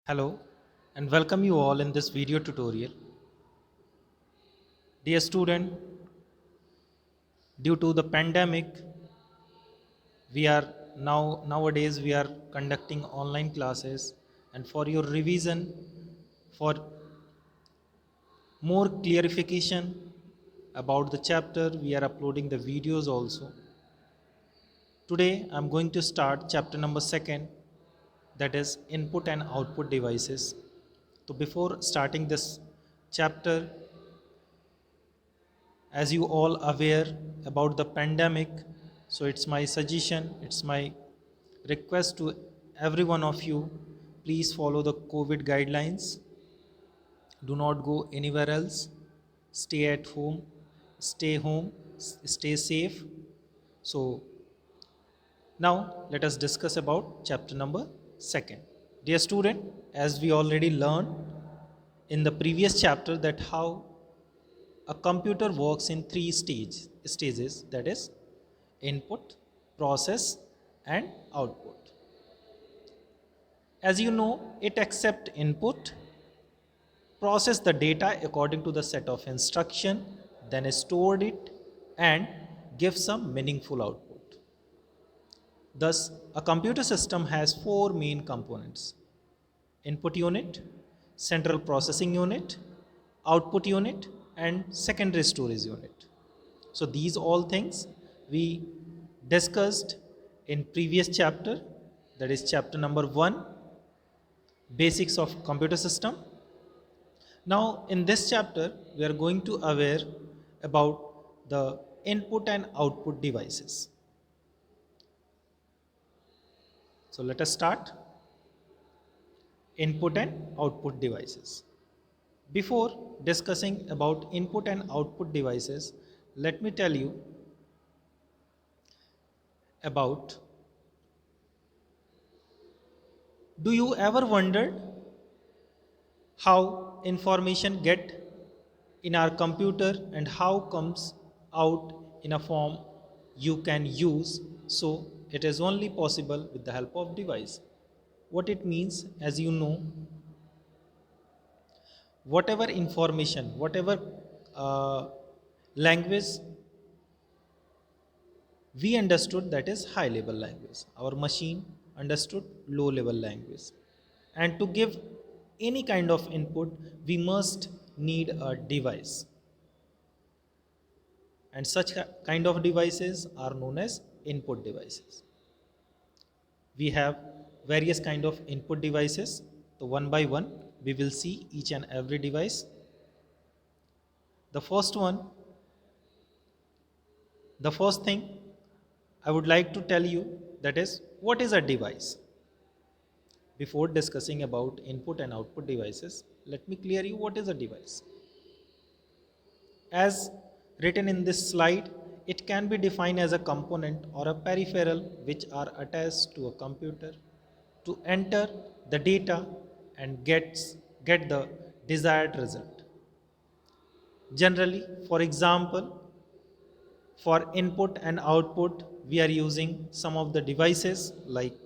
Hello and welcome you all in this video tutorial. Dear student, due to the pandemic, we are nowadays we are conducting online classes, and for your revision, for more clarification about the chapter, we are uploading the videos also. Today I am going to start chapter number 2, that is input and output devices. So before starting this chapter, as you all aware about the pandemic, so it's my suggestion, it's my request to every one of you, please follow the COVID guidelines. Do not go anywhere else. Stay at home, stay home, stay safe. So now let us discuss about chapter number 2. Dear student, as we already learned in the previous chapter that how a computer works in three stages, that is input, process and output. As you know, it accepts input, process the data according to the set of instruction, then stored it and give some meaningful output. Thus, a computer system has four main components: input unit, central processing unit, output unit and secondary storage unit. So these all things we discussed in previous chapter, that is chapter number 1, basics of computer system. Now in this chapter we are going to aware about the input and output devices. So let us start input and output devices. Before discussing about input and output devices, let me tell you about, do you ever wondered how information get in our computer and how comes out in a form you can use? So it is only possible with the help of device. What it means, as you know, whatever information, whatever language we understood, that is high level language, our machine understood low level language, and to give any kind of input we must need a device, and such kind of devices are known as input devices. We have various kind of input devices, so one by one we will see each and every device. The first one, the first thing I would like to tell you, that is what is a device. Before discussing about input and output devices, let me clear you what is a device. As written in this slide, it can be defined as a component or a peripheral which are attached to a computer to enter the data and get the desired result. Generally, for example, for input and output, we are using some of the devices, like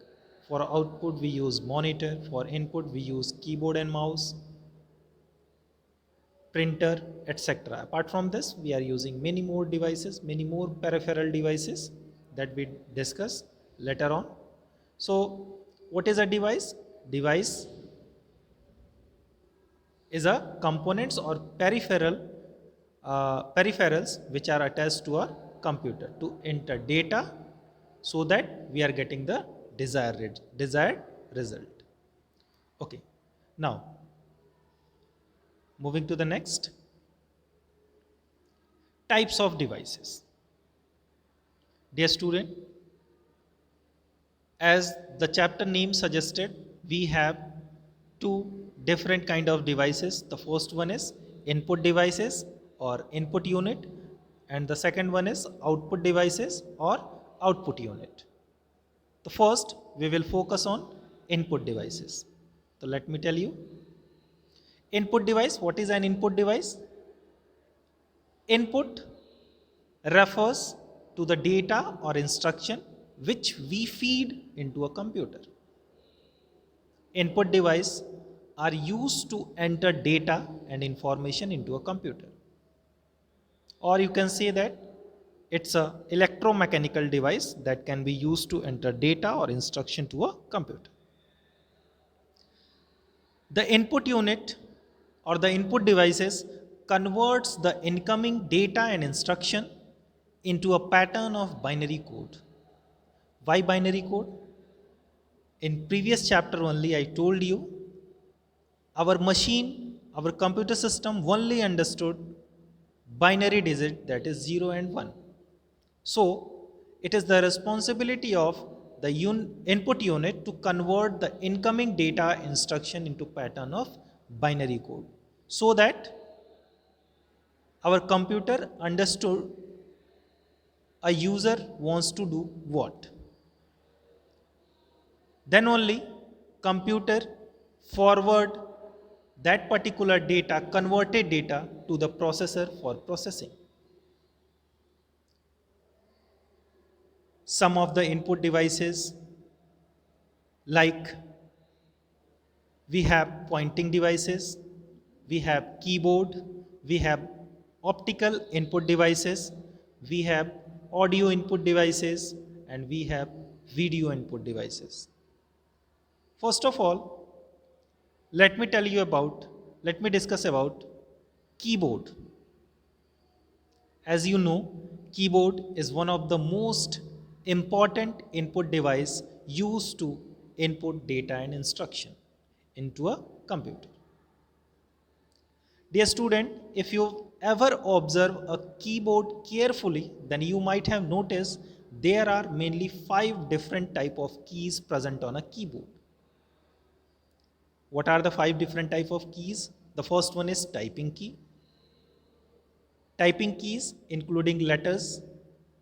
for output we use monitor, for input we use keyboard and mouse, printer, etc. Apart from this, we are using many more devices, many more peripheral devices that we discuss later on. So, what is a device? Device is a components or peripherals which are attached to a computer to enter data so that we are getting the desired result. Okay, now moving to the next, types of devices. Dear student, as the chapter name suggested, we have two different kind of devices. The first one is input devices or input unit, and the second one is output devices or output unit. The first we will focus on input devices. So let me tell you, input device, what is an input device? Input refers to the data or instruction which we feed into a computer. Input device are used to enter data and information into a computer. Or you can say that it's a electromechanical device that can be used to enter data or instruction to a computer. The input unit or the input devices converts the incoming data and instruction into a pattern of binary code. Why binary code? In previous chapter only I told you our machine, our computer system only understood binary digit, that is 0 and 1. So it is the responsibility of the input unit to convert the incoming data instruction into pattern of binary code, so that our computer understood a user wants to do what. Then only computer forward that particular data, converted data, to the processor for processing. Some of the input devices, like we have pointing devices, we have keyboard, we have optical input devices, we have audio input devices, and we have video input devices. First of all, let me discuss about keyboard. As you know, keyboard is one of the most important input device used to input data and instruction into a computer. Dear student, if you ever observe a keyboard carefully, then you might have noticed there are mainly 5 different type of keys present on a keyboard. What are the 5 different type of keys? The first one is typing key. Typing keys including letters,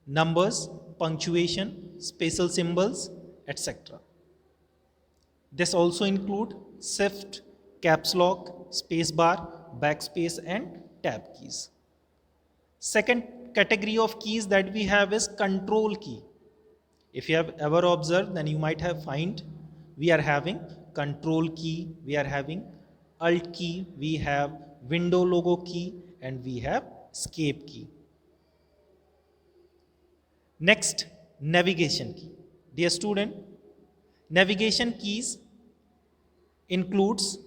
numbers, punctuation, special symbols, etc. This also include shift, caps lock, space bar, backspace, and tab keys. Second category of keys that we have is control key. If you have ever observed, then you might have find we are having control key, we are having alt key, we have window logo key, and we have escape key. Next, navigation key. Dear student, navigation keys includes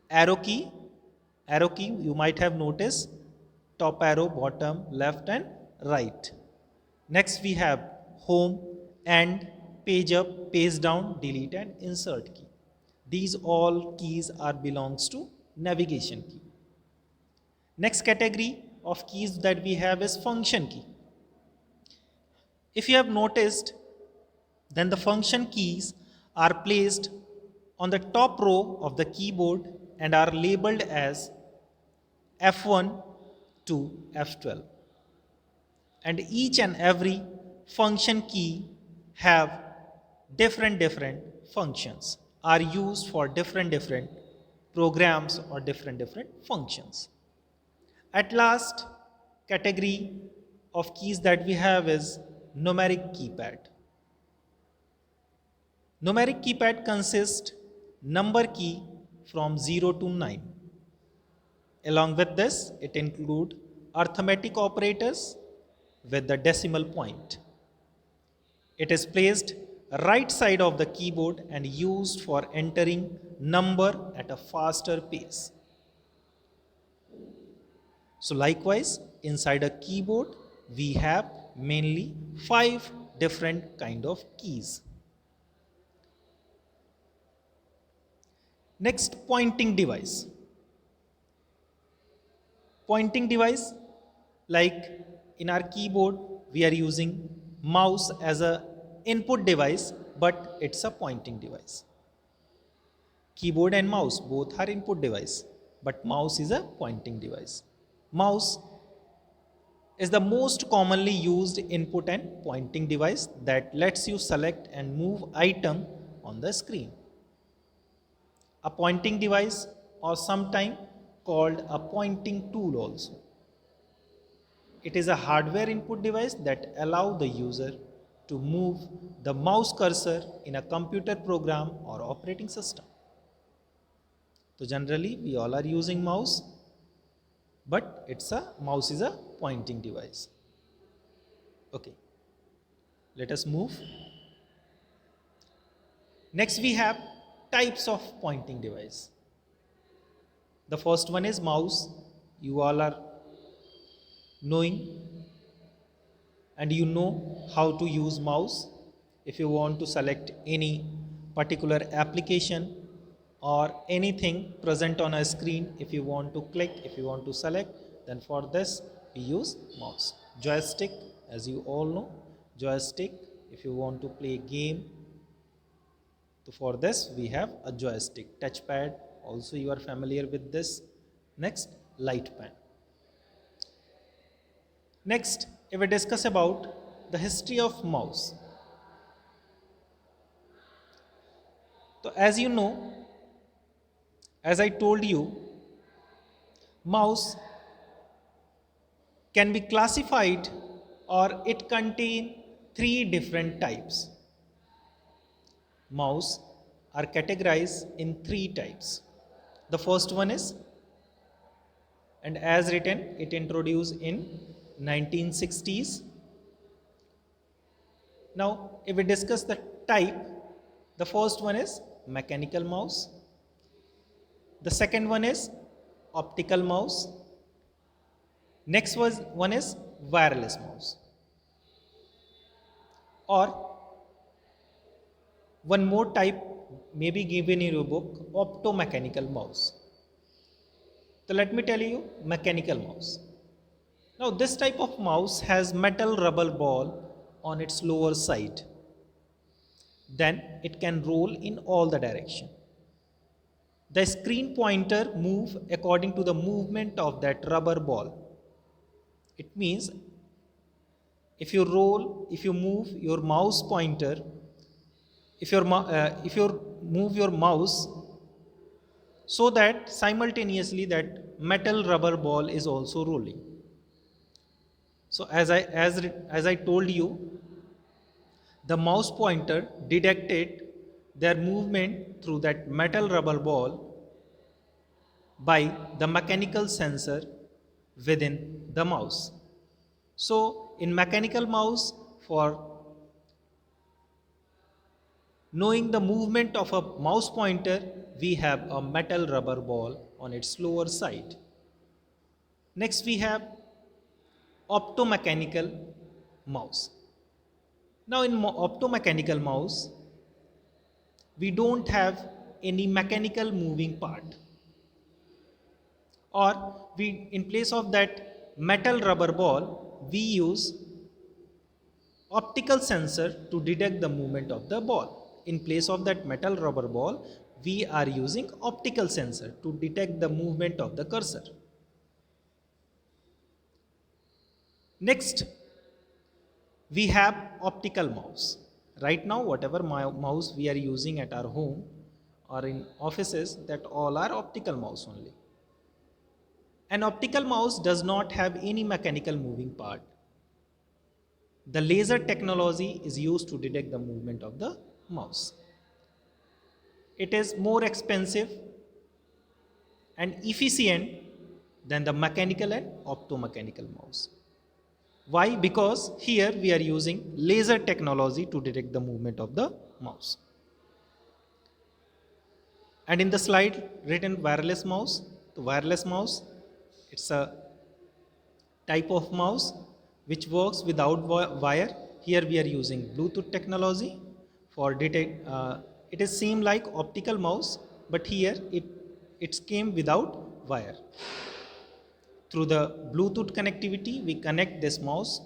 arrow key. Arrow key you might have noticed top arrow, bottom, left, and right. Next we have home, end, page up, page down, delete, and insert key. These all keys are belongs to navigation key. Next category of keys that we have is function key. If you have noticed, then the function keys are placed on the top row of the keyboard and are labeled as F1 to F12. And each and every function key have different functions, are used for different programs or different functions. At last category of keys that we have is numeric keypad. Numeric keypad consists number key from 0 to 9. Along with this, it includes arithmetic operators with the decimal point. It is placed right side of the keyboard and used for entering number at a faster pace. So likewise, inside a keyboard, we have mainly 5 different kind of keys. Next, pointing device. Pointing device, like in our keyboard, we are using mouse as a input device, but it's a pointing device. Keyboard and mouse both are input device, but mouse is a pointing device. Mouse is the most commonly used input and pointing device that lets you select and move item on the screen. A pointing device, or sometime called a pointing tool also. It is a hardware input device that allow the user to move the mouse cursor in a computer program or operating system. So generally we all are using mouse, but mouse is a pointing device. Okay, let us move. Next we have types of pointing device. The first one is mouse. You all are knowing and you know how to use mouse. If you want to select any particular application or anything present on a screen, if you want to click, if you want to select, then for this we use mouse. Joystick, as you all know, joystick, if you want to play game, so for this we have a joystick. Touchpad, also you are familiar with this. Next, light pen. Next, if we discuss about the history of mouse. So as you know, as I told you, mouse can be classified, or it contain 3 different types. Mouse are categorized in 3 types. The first one is, and as written, it introduced in 1960s. Now if we discuss the type, the first one is mechanical mouse, the second one is optical mouse, next one is wireless mouse, or one more type may be given in your book, optomechanical mouse. So let me tell you mechanical mouse. Now this type of mouse has metal rubber ball on its lower side. Then it can roll in all the direction. The screen pointer move according to the movement of that rubber ball. It means if you roll, if you move your mouse pointer, if you move your mouse, so that simultaneously that metal rubber ball is also rolling. So as I told you, the mouse pointer detected their movement through that metal rubber ball by the mechanical sensor within the mouse. So in mechanical mouse, for knowing the movement of a mouse pointer, we have a metal rubber ball on its lower side. Next we have optomechanical mouse. Now in optomechanical mouse, we don't have any mechanical moving part, or we, in place of that metal rubber ball, we use optical sensor to detect the movement of the ball. In place of that metal rubber ball, we are using optical sensor to detect the movement of the cursor. Next, we have optical mouse. Right now, whatever mouse we are using at our home or in offices, that all are optical mouse only. An optical mouse does not have any mechanical moving part. The laser technology is used to detect the movement of the mouse. It is more expensive and efficient than the mechanical and optomechanical mouse. Why? Because here we are using laser technology to detect the movement of the mouse. And in the slide written wireless mouse, the wireless mouse, it's a type of mouse which works without wire. Here we are using Bluetooth technology for detect. It is same like optical mouse, but here it came without wire. Through the Bluetooth connectivity, we connect this mouse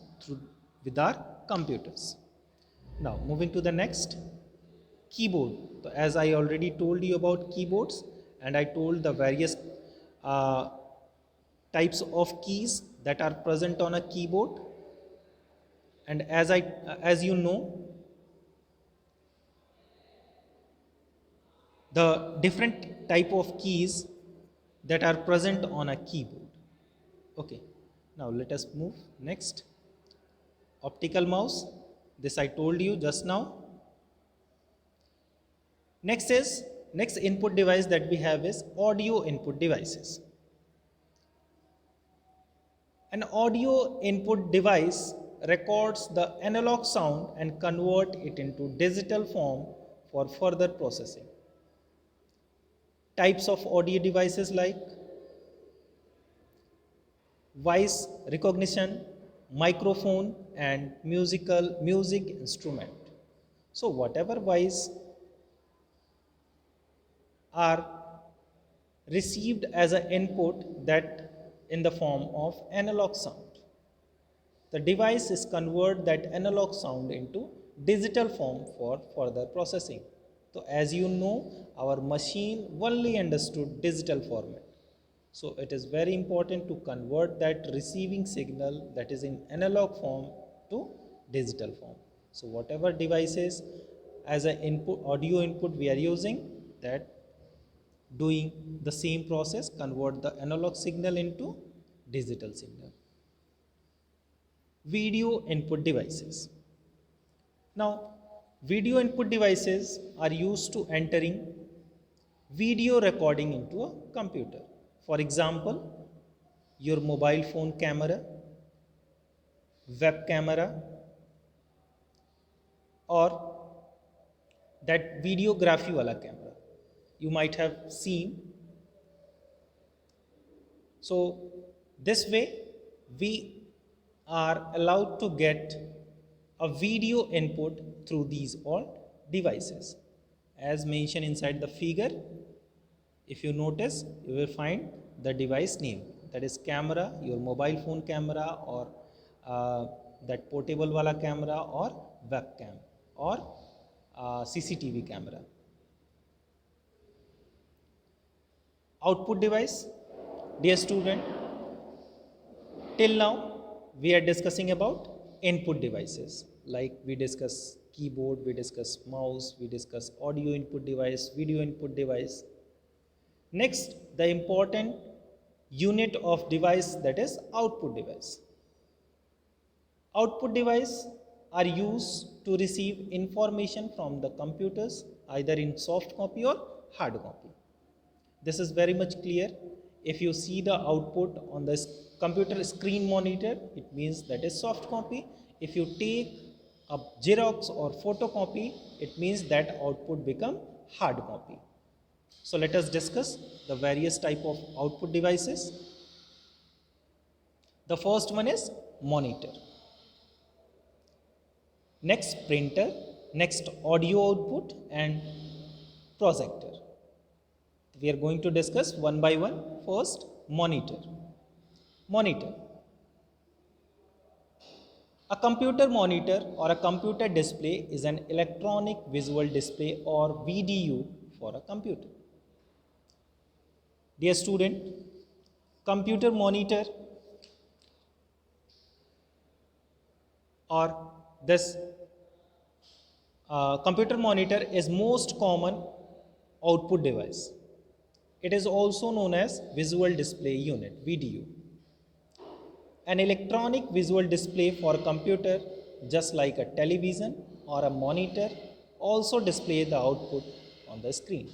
with our computers. Now moving to the next, keyboard. So as I already told you about keyboards, and I told the various uh, types of keys that are present on a keyboard, and as you know, the different type of keys that are present on a keyboard. Okay, now let us move next. Optical mouse, this I told you just now. Next is Next input device that we have is audio input devices. An audio input device records the analog sound and convert it into digital form for further processing. Types of audio devices like voice recognition, microphone and music instrument. So whatever voice are received as an input that in the form of analog sound. The device is convert that analog sound into digital form for further processing. So as you know, our machine only understood digital format. So it is very important to convert that receiving signal that is in analog form to digital form. So whatever devices as an input audio input we are using, that doing the same process, convert the analog signal into digital signal. Video input devices. Now, video input devices are used to entering video recording into a computer. For example, your mobile phone camera, web camera, or that videography wala camera you might have seen. So this way we are allowed to get a video input through these all devices. As mentioned inside the figure, if you notice, you will find the device name, that is camera, your mobile phone camera, or that portable wala camera, or webcam, or CCTV camera. Output device. Dear student, till now we are discussing about input devices, like we discuss keyboard, we discuss mouse, we discuss audio input device, video input device. Next, the important unit of device, that is output device. Output device are used to receive information from the computers either in soft copy or hard copy. This is very much clear. If you see the output on the computer screen monitor, it means that is soft copy. If you take a Xerox or photocopy, it means that output become hard copy. So let us discuss the various type of output devices. The first one is monitor. Next printer, next audio output, and projector. We are going to discuss one by one. First, monitor. Monitor. A computer monitor or a computer display is an electronic visual display or VDU for a computer. Dear student, computer monitor or this computer monitor is most common output device. It is also known as visual display unit, VDU. An electronic visual display for a computer, just like a television or a monitor, also display the output on the screen.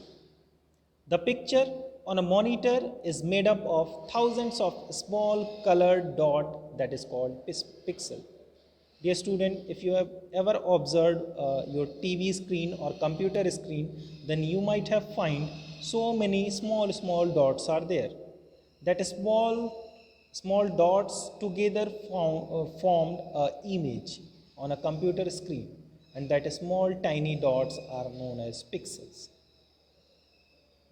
The picture on a monitor is made up of thousands of small colored dots, that is called pixel. Dear student, if you have ever observed your TV screen or computer screen, then you might have find so many small dots are there. That small dots together formed an image on a computer screen, and that small tiny dots are known as pixels.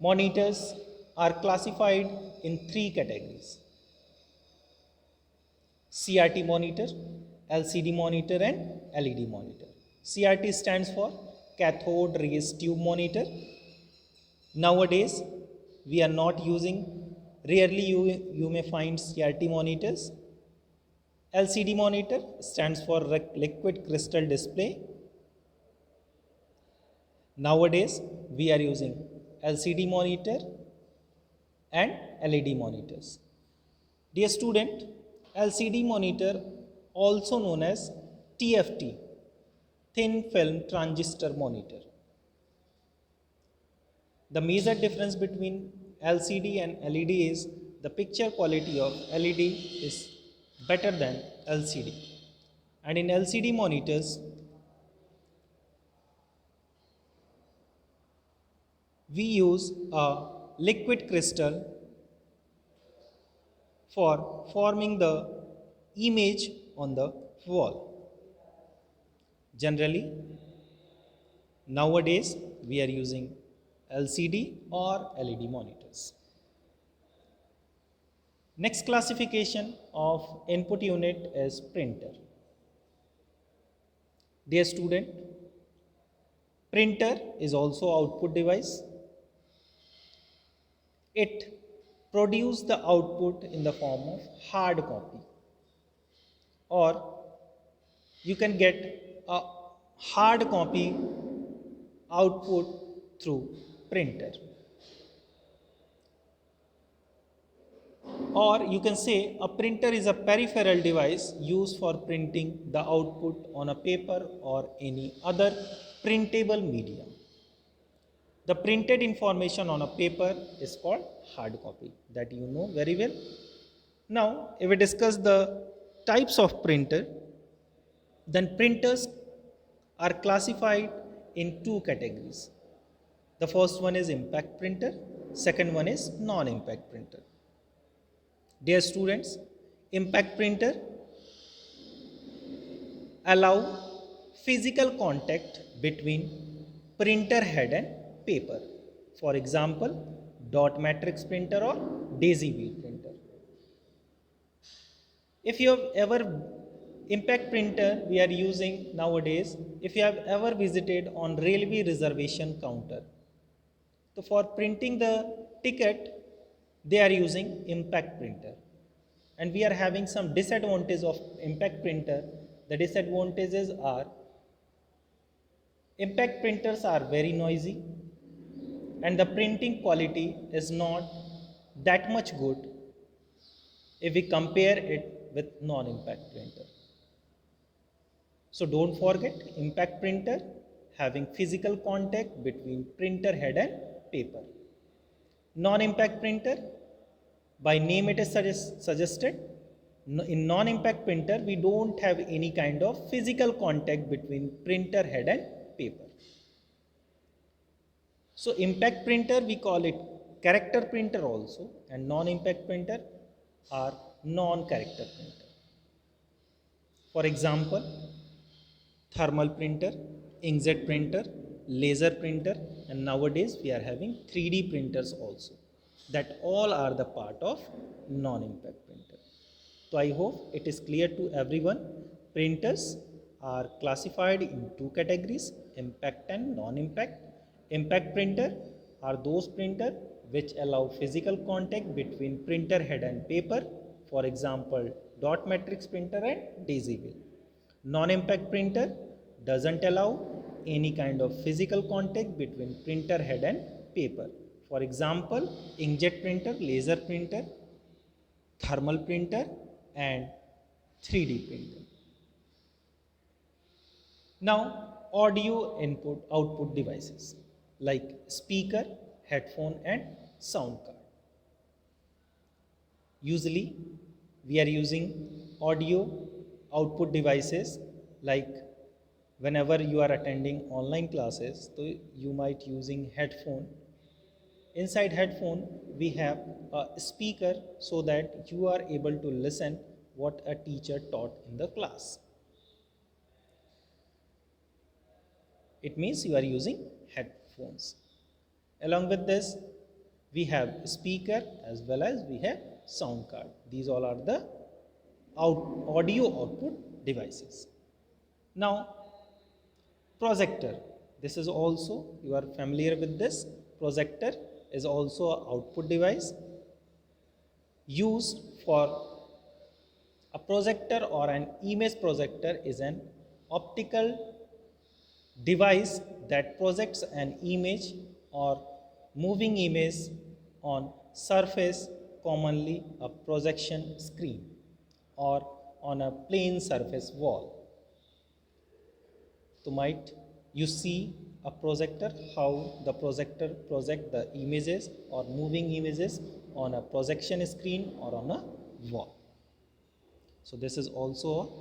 Monitors are classified in three categories: CRT monitor, LCD monitor, and LED monitor. CRT stands for cathode rays tube monitor. Nowadays, we are not using, rarely you may find CRT monitors. LCD monitor stands for liquid crystal display. Nowadays, we are using LCD monitor and LED monitors. Dear student, LCD monitor, also known as TFT, thin film transistor monitor. The major difference between LCD and LED is the picture quality of LED is better than LCD. And in LCD monitors, we use a liquid crystal for forming the image on the wall. Generally, nowadays we are using LCD or LED monitors. Next classification of input unit is printer. Dear student, printer is also output device. It produces the output in the form of hard copy, or you can get a hard copy output through printer, or you can say a printer is a peripheral device used for printing the output on a paper or any other printable medium. The printed information on a paper is called hard copy, that you know very well. Now, if we discuss the types of printer, then printers are classified in two categories. The first one is impact printer, second one is non-impact printer. Dear students, impact printer allow physical contact between printer head and paper. For example, dot matrix printer or daisy wheel printer. If you have ever impact printer we are using nowadays, if you have ever visited on railway reservation counter, so for printing the ticket they are using impact printer. And we are having some disadvantage of impact printer. The disadvantages are impact printers are very noisy and the printing quality is not that much good if we compare it with non-impact printer. So don't forget, impact printer having physical contact between printer head and paper. Non-impact printer, by name it is suggested, in non-impact printer we don't have any kind of physical contact between printer head and paper. So impact printer we call it character printer also, and non-impact printer are non-character printer. For example, thermal printer, inkjet printer, laser printer, and nowadays we are having 3D printers also. That all are the part of non-impact printer. So I hope it is clear to everyone. Printers are classified in two categories, impact and non-impact. Impact printer are those printer which allow physical contact between printer head and paper. For example, dot matrix printer and daisy wheel. Non-impact printer doesn't allow any kind of physical contact between printer head and paper. For example, inkjet printer, laser printer, thermal printer and 3D printer. Now, audio input output devices like speaker, headphone and sound card. Usually, we are using audio output devices like whenever you are attending online classes, so you might using headphone. Inside headphone, we have a speaker so that you are able to listen what a teacher taught in the class. It means you are using headphones. Along with this, we have speaker as well as we have sound card. These all are the audio output devices. Now, projector. This is also, you are familiar with this. Projector is also an output device used for a projector, or an image projector is an optical device that projects an image or moving image on surface, commonly a projection screen, or on a plane surface wall. So might you see a projector, how the projector project the images or moving images on a projection screen or on a wall. So this is also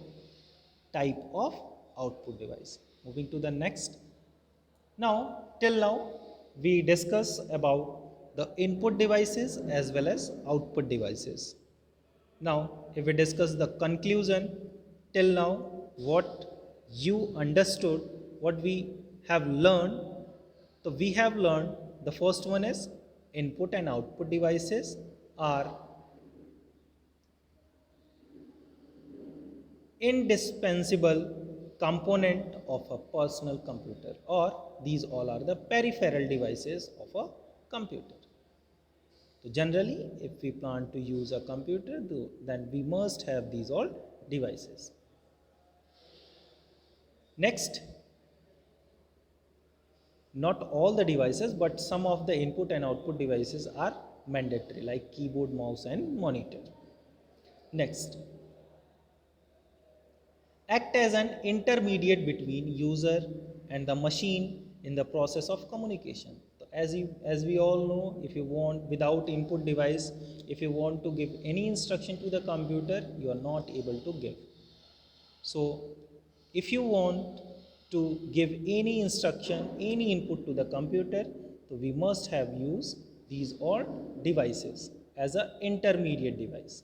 a type of output device. Moving to the next. Now, till now, we discuss about the input devices as well as output devices. Now, if we discuss the conclusion, till now, what you understood, what we have learned, so we have learned the first one is input and output devices are indispensable component of a personal computer, or these all are the peripheral devices of a computer. So generally, if we plan to use a computer, then we must have these all devices. Next, not all the devices, but some of the input and output devices are mandatory, like keyboard, mouse and monitor. Next, act as an intermediate between user and the machine in the process of communication. So as we all know, if you want, without input device, if you want to give any instruction to the computer, you are not able to give. So if you want to give any instruction, any input to the computer, so we must have used these all devices as an intermediate device.